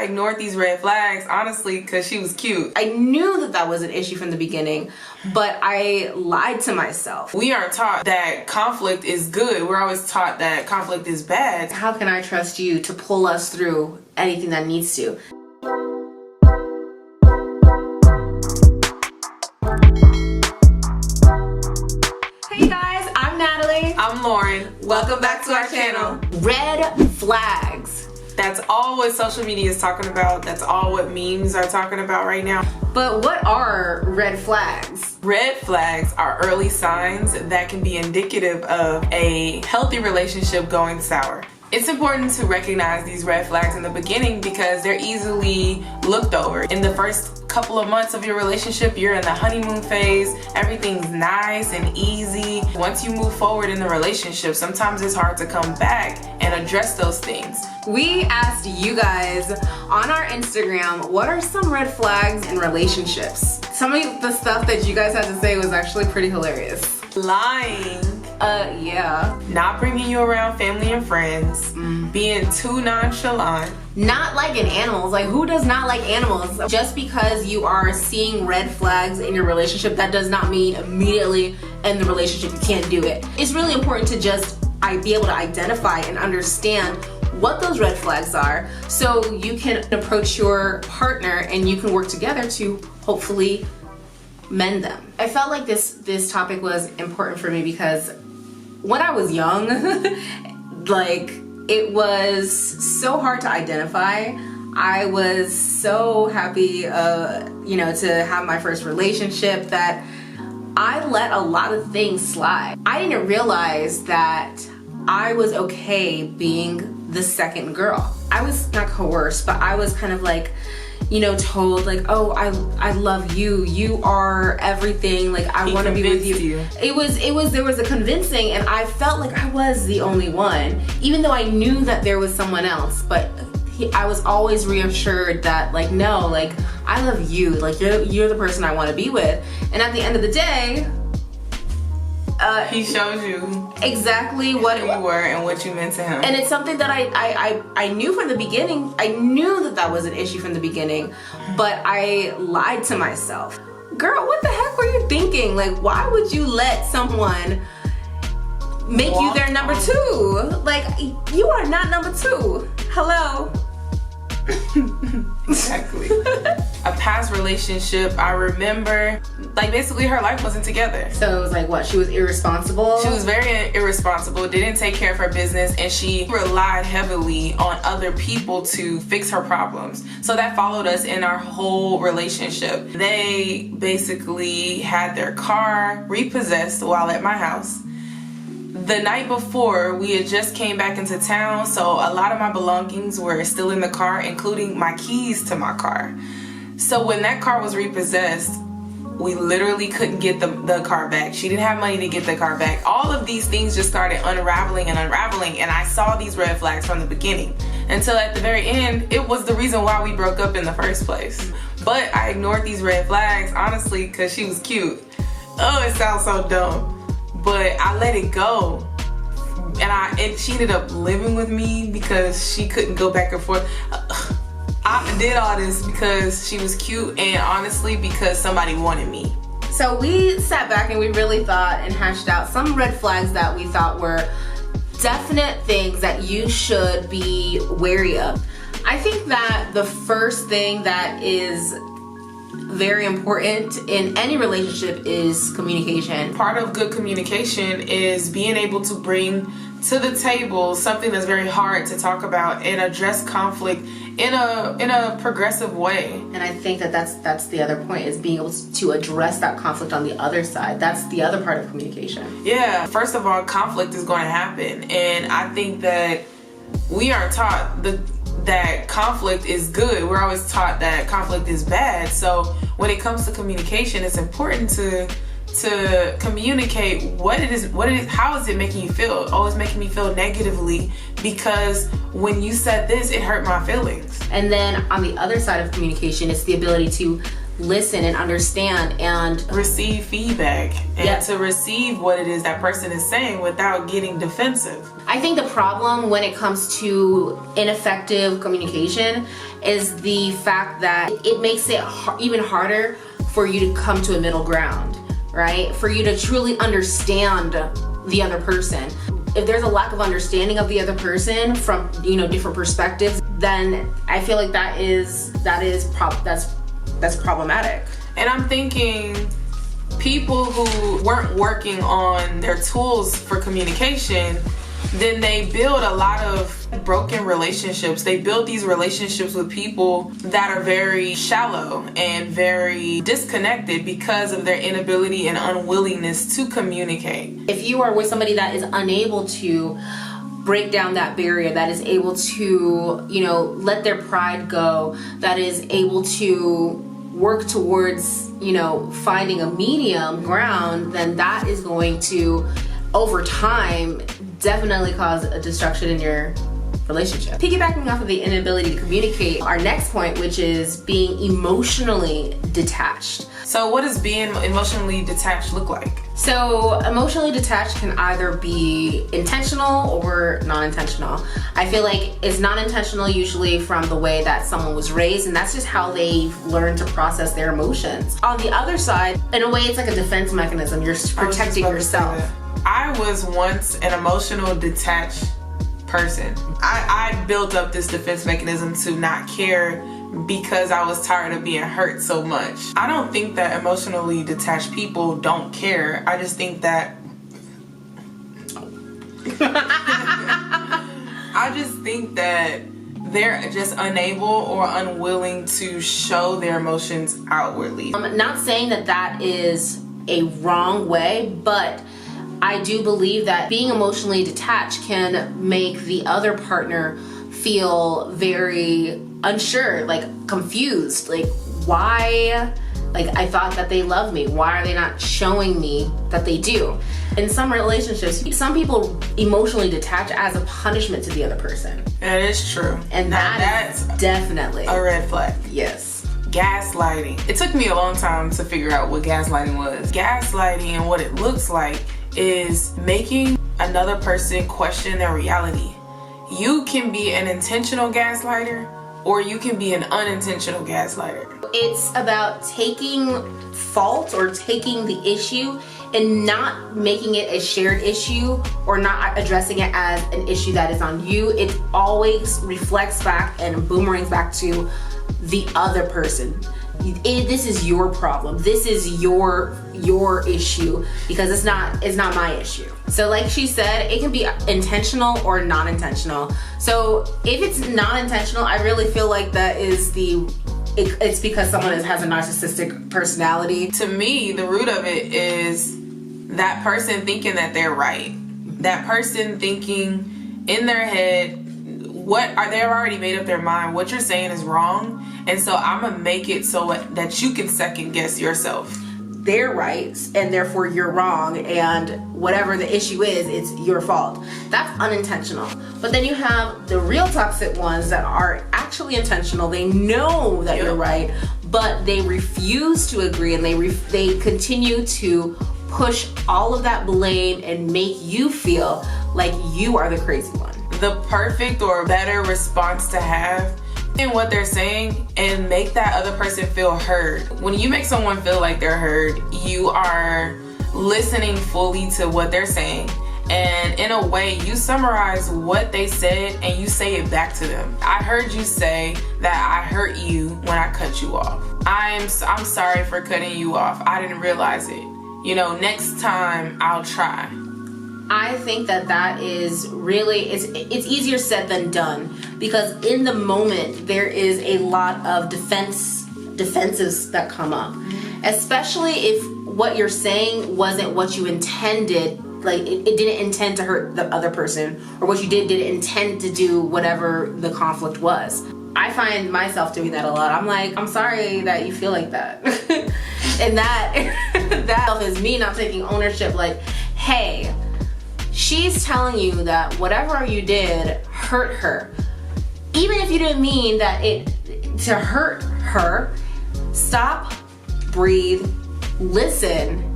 I ignored these red flags, honestly, because she was cute. I knew that that was an issue from the beginning, but I lied to myself. We aren't taught that conflict is good. We're always taught that conflict is bad. How can I trust you to pull us through anything that needs to? Hey guys, I'm Natalie. I'm Lauren. Welcome back to our channel. Red flags. That's all what social media is talking about. That's all what memes are talking about right now. But what are red flags? Red flags are early signs that can be indicative of a healthy relationship going sour. It's important to recognize these red flags in the beginning because they're easily looked over. In the first couple of months of your relationship, you're in the honeymoon phase, everything's nice and easy. Once you move forward in the relationship, sometimes it's hard to come back and address those things. We asked you guys on our Instagram, what are some red flags in relationships? Some of the stuff that you guys had to say was actually pretty hilarious. Lying. Yeah. Not bringing you around family and friends. Being too nonchalant. Not liking animals. Like, who does not like animals? Just because you are seeing red flags in your relationship, that does not mean immediately in the relationship you can't do it. It's really important to just be able to identify and understand what those red flags are so you can approach your partner and you can work together to hopefully mend them. I felt like this topic was important for me because when I was young, like, it was so hard to identify. I was so happy, to have my first relationship that I let a lot of things slide. I didn't realize that I was okay being the second girl. I was not coerced, but I was kind of like, told like, oh, I love you. You are everything. Like, I want to be with you. There was a convincing, and I felt like I was the only one, even though I knew that there was someone else. But I was always reassured that, like, no, like, I love you. Like, you're the person I want to be with. And at the end of the day, he shows you exactly what you were and what you meant to him. And it's something that I knew from the beginning. I knew that was an issue from the beginning, but I lied to myself. Girl, what the heck were you thinking? Like, why would you let someone make you their number two? Like, you are not number two. Hello. Exactly. A past relationship, I remember, like, basically her life wasn't together. So it was like, what, she was irresponsible? She was very irresponsible, didn't take care of her business, and she relied heavily on other people to fix her problems. So that followed us in our whole relationship. They basically had their car repossessed while at my house. The night before, we had just came back into town, so a lot of my belongings were still in the car, including my keys to my car. So when that car was repossessed, we literally couldn't get the car back. She didn't have money to get the car back. All of these things just started unraveling, and I saw these red flags from the beginning. Until at the very end, it was the reason why we broke up in the first place. But I ignored these red flags, honestly, because she was cute. Oh, it sounds so dumb. But I let it go, and she ended up living with me because she couldn't go back and forth. I did all this because she was cute, and honestly because somebody wanted me. So we sat back and we really thought and hashed out some red flags that we thought were definite things that you should be wary of. I think that the first thing that is very important in any relationship is communication. Part of good communication is being able to bring to the table something that's very hard to talk about and address conflict in a progressive way. And I think that that's the other point, is being able to address that conflict on the other side. That's the other part of communication. Yeah, first of all, conflict is going to happen, and I think that we aren't taught that conflict is good. We're always taught that conflict is bad. So when it comes to communication, it's important to communicate what it is, how is it making you feel? Oh, it's making me feel negatively because when you said this, it hurt my feelings. And then on the other side of communication, it's the ability to listen and understand and receive feedback and to receive what it is that person is saying without getting defensive. I think the problem when it comes to ineffective communication is the fact that it makes it even harder for you to come to a middle ground, right? For you to truly understand the other person. If there's a lack of understanding of the other person from, you know, different perspectives, then I feel like that's problematic. And I'm thinking people who weren't working on their tools for communication, then they build a lot of broken relationships. They build these relationships with people that are very shallow and very disconnected because of their inability and unwillingness to communicate. If you are with somebody that is unable to break down that barrier, that is able to, you know, let their pride go, that is able to work towards, you know, finding a medium ground, then that is going to, over time, definitely cause a destruction in your relationship. Piggybacking off of the inability to communicate, our next point, which is being emotionally detached. So what does being emotionally detached look like? So emotionally detached can either be intentional or non-intentional. I feel like it's non-intentional usually from the way that someone was raised, and that's just how they've learned to process their emotions. On the other side, in a way, it's like a defense mechanism. You're protecting yourself. I was once an emotional detached person. I built up this defense mechanism to not care because I was tired of being hurt so much. I don't think that emotionally detached people don't care. I just think that they're just unable or unwilling to show their emotions outwardly. I'm not saying that that is a wrong way, but I do believe that being emotionally detached can make the other partner feel very unsure, like confused, like why, like I thought that they love me, why are they not showing me that they do? In some relationships, some people emotionally detach as a punishment to the other person. That is true. And that's definitely a red flag. Yes. Gaslighting. It took me a long time to figure out what gaslighting was. Gaslighting and what it looks like is making another person question their reality. You can be an intentional gaslighter or you can be an unintentional gaslighter. It's about taking fault or taking the issue and not making it a shared issue or not addressing it as an issue that is on you. It always reflects back and boomerangs back to the other person. This is your problem. This is your issue because it's not my issue. So like she said, it can be intentional or non-intentional. So if it's non-intentional, I really feel like that is it's because someone has a narcissistic personality. To me, the root of it is that person thinking that they're right. That person thinking in their head, they've already made up their mind, what you're saying is wrong. And so I'm gonna make it so that you can second guess yourself. They're right, and therefore you're wrong, and whatever the issue is, it's your fault. That's unintentional. But then you have the real toxic ones that are actually intentional. They know that you're right, but they refuse to agree, and they continue to push all of that blame and make you feel like you are the crazy one. The perfect or better response to have in what they're saying and make that other person feel heard. When you make someone feel like they're heard, you are listening fully to what they're saying, and in a way you summarize what they said and you say it back to them. I heard you say that I hurt you when I cut you off. I'm sorry for cutting you off. I didn't realize it. You know, next time I'll try. I think that is really, it's easier said than done, because in the moment there is a lot of defenses that come up, especially if what you're saying wasn't what you intended, like it didn't intend to hurt the other person, or what you didn't intend to do whatever the conflict was. I find myself doing that a lot. I'm like, I'm sorry that you feel like that. And that is me not taking ownership, like, hey, she's telling you that whatever you did hurt her. Even if you didn't mean that to hurt her, stop breathe, listen,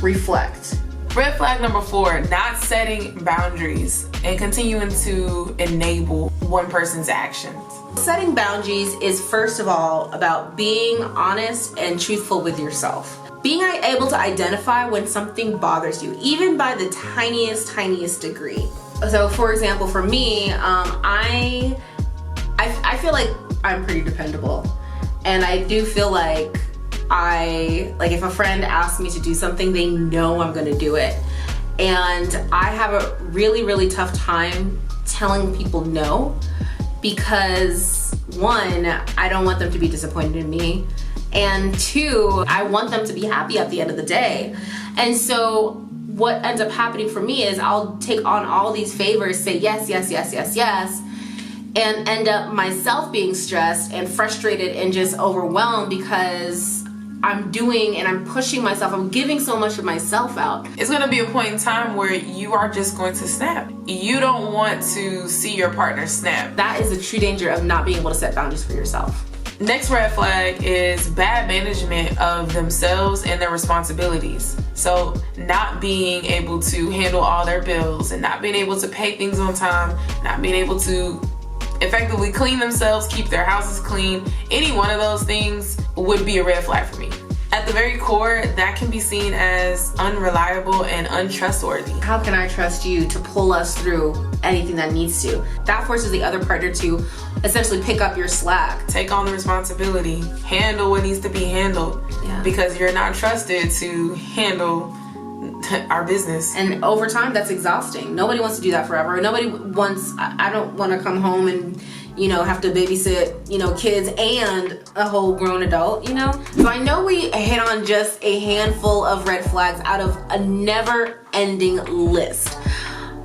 reflect. Red flag number 4, not setting boundaries and continuing to enable one person's actions. Setting boundaries is first of all about being honest and truthful with yourself. Being able to identify when something bothers you, even by the tiniest degree. So for example, for me, I feel like I'm pretty dependable. And I do feel like if a friend asks me to do something, they know I'm gonna do it. And I have a really tough time telling people no, because 1, I don't want them to be disappointed in me, and 2, I want them to be happy at the end of the day. And so what ends up happening for me is I'll take on all these favors, say yes, and end up myself being stressed and frustrated and just overwhelmed because I'm doing and I'm pushing myself. I'm giving so much of myself out. It's gonna be a point in time where you are just going to snap. You don't want to see your partner snap. That is the true danger of not being able to set boundaries for yourself. Next red flag is bad management of themselves and their responsibilities. So not being able to handle all their bills and not being able to pay things on time, not being able to effectively clean themselves, keep their houses clean. Any one of those things would be a red flag for me. At the very core, that can be seen as unreliable and untrustworthy. How can I trust you to pull us through anything that needs to? That forces the other partner to essentially pick up your slack. Take on the responsibility, handle what needs to be handled, because you're not trusted to handle our business. And over time, that's exhausting. Nobody wants to do that forever. Nobody wants, I don't want to come home and have to babysit, kids and a whole grown adult, So I know we hit on just a handful of red flags out of a never-ending list.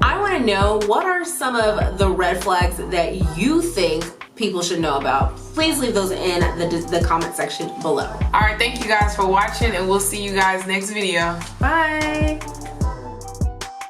I want to know, what are some of the red flags that you think people should know about? Please leave those in the comment section below. All right, thank you guys for watching, and we'll see you guys next video. Bye.